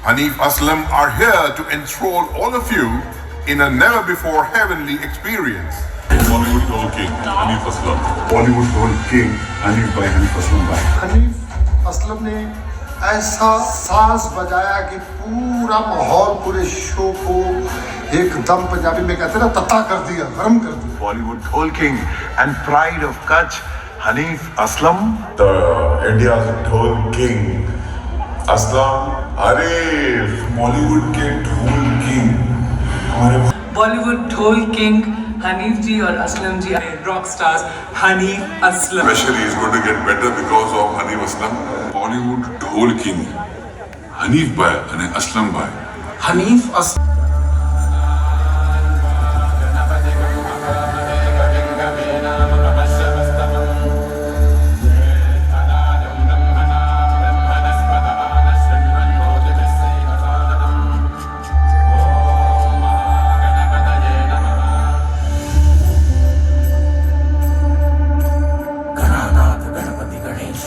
Hanif Aslam are here to enthrall all of you in a never before heavenly experience. Bollywood Gold King, Hanif Aslam. Bollywood gold king Hanif भाई हनीफ असलम भाई। हनीफ असलम ने ऐसा साज बजाया कि पूरा माहौल पूरे शो को एकदम पंजाबी में कहते हैं ना तता कर दिया, गर्म कर दिया। Bollywood gold king and pride of Kutch Hanif Aslam. The India's Dhol King, Aslam Arif. Bollywood के ढोल किंग हमारे बॉलीवुड ढोल किंग हनीफ जी और Aslam ji, rock stars Hanif Aslam. Especially is going to get better because of Hanif Aslam. Bollywood Dhol King, Hanif Bhai and Aslam Bhai. Hanif Aslam.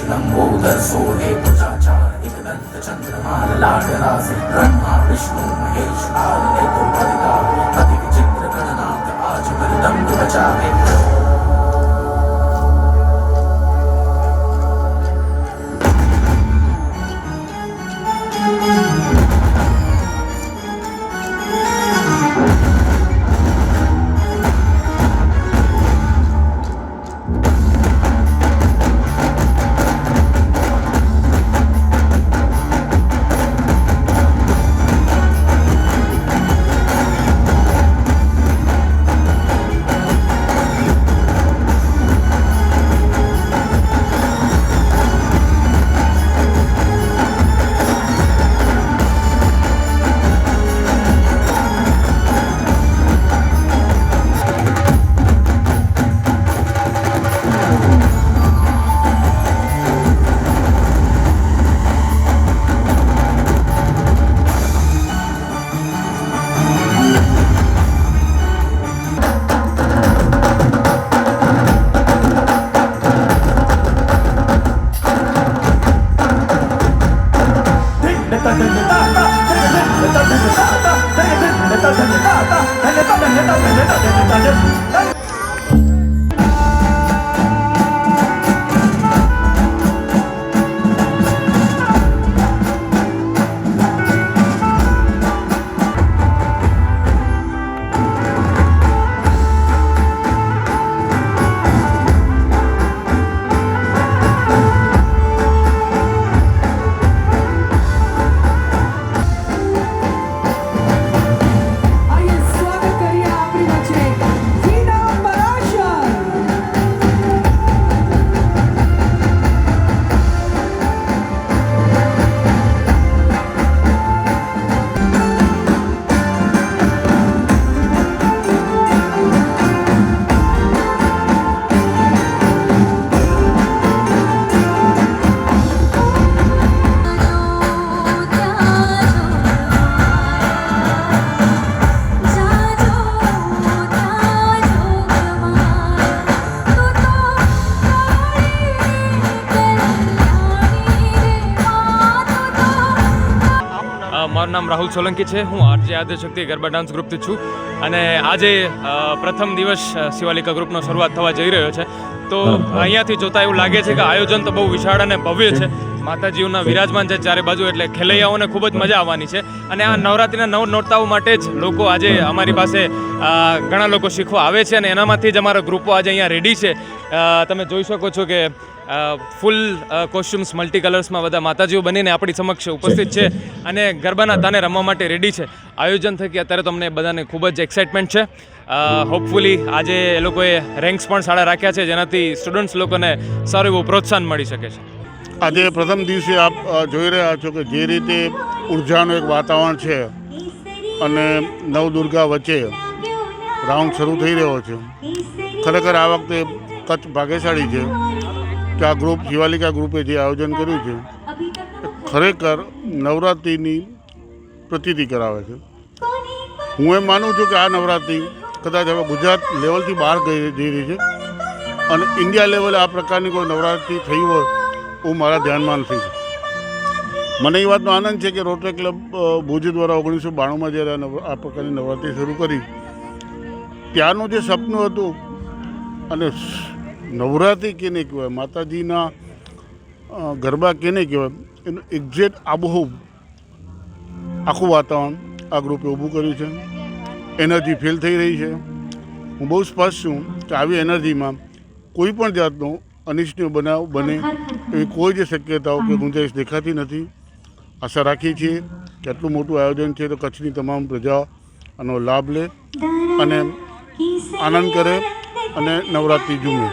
Lambodar सोहे पुजाचार एक दंत चंद्रमाल लाड राज ब्रह्मा विष्णु महेश आदि दुर्गा अति विचित्र गणनाथ आज मृदंग बजावे। મારું નામ રાહુલ સોલંકી છે. હું આરજે આદ્યશક્તિ ગરબા ડાન્સ ગ્રુપથી છું અને આજે પ્રથમ દિવસ શિવાલિકા ગ્રુપનો શરૂઆત થવા જઈ રહ્યો છે. તો અહીંયાથી જોતા એવું લાગે છે કે આયોજન તો બહુ વિશાળ અને ભવ્ય છે. માતાજીઓના વિરાજમાન છે ચારે બાજુ, એટલે ખેલૈયાઓને ખૂબ જ મજા આવવાની છે. અને આ નવરાત્રિના નવ નોરતાઓ માટે જ લોકો આજે અમારી પાસે ઘણા લોકો શીખવા આવે છે અને એનામાંથી જ અમારા ગ્રુપો આજે અહીંયા રેડી છે. તમે જોઈ શકો છો કે ફૂલ કોસ્ચ્યુમ્સ મલ્ટી કલર્સમાં બધા માતાજીઓ બનીને આપણી સમક્ષ ઉપસ્થિત છે અને ગરબાના તાને રમવા માટે રેડી છે. આયોજન થકી અત્યારે તો અમને બધાને ખૂબ જ એક્સાઇટમેન્ટ છે. હોપફુલી આજે એ લોકોએ રેન્ક્સ પણ સારા રાખ્યા છે, જેનાથી સ્ટુડન્ટ્સ લોકોને સારું એવું પ્રોત્સાહન મળી શકે છે. આજે પ્રથમ દિવસે આપ જોઈ રહ્યા છો કે જે રીતે ઉર્જાનું એક વાતાવરણ છે અને નવદુર્ગા વચ્ચે રાઉન્ડ શરૂ થઈ રહ્યો છે. ખરેખર આ વખતે કચ્છ ભાગ્યશાળી છે કે આ ગ્રુપ શિવાલિકા ગ્રુપે જે આયોજન કર્યું છે ખરેખર નવરાત્રિની પ્રતીતિ કરાવે છે. હું એમ માનું છું કે આ નવરાત્રિ કદાચ હવે ગુજરાત લેવલથી બહાર જઈ રહી છે અને ઇન્ડિયા લેવલે આ પ્રકારની કોઈ નવરાત્રિ થઈ હોય એવું મારા ધ્યાનમાં નથી. મને એ વાતનો આનંદ છે કે રોટરી ક્લબ ભુજ દ્વારા 1992માં જ્યારે આ પ્રકારની નવરાત્રિ શરૂ કરી ત્યારનું જે સપનું હતું અને નવરાત્રિ કેને કહેવાય, માતાજીના ગરબા કેને કહેવાય, એનું એક્ઝેક્ટ આબહૂબ આખું વાતાવરણ આ ગ્રુપે ઊભું કર્યું છે. એનર્જી ફીલ થઈ રહી છે. હું બહુ સ્પષ્ટ છું કે આવી એનર્જીમાં કોઈ પણ જાતનો અનિચ્છનીય બનાવ બને એવી કોઈ જ શક્યતાઓ કે ગુંજાઈશ દેખાતી નથી. આશા રાખીએ છીએ કે આટલું મોટું આયોજન છે તો કચ્છની તમામ પ્રજા આનો લાભ લે અને આનંદ કરે અને નવરાત્રિ ઝૂમે.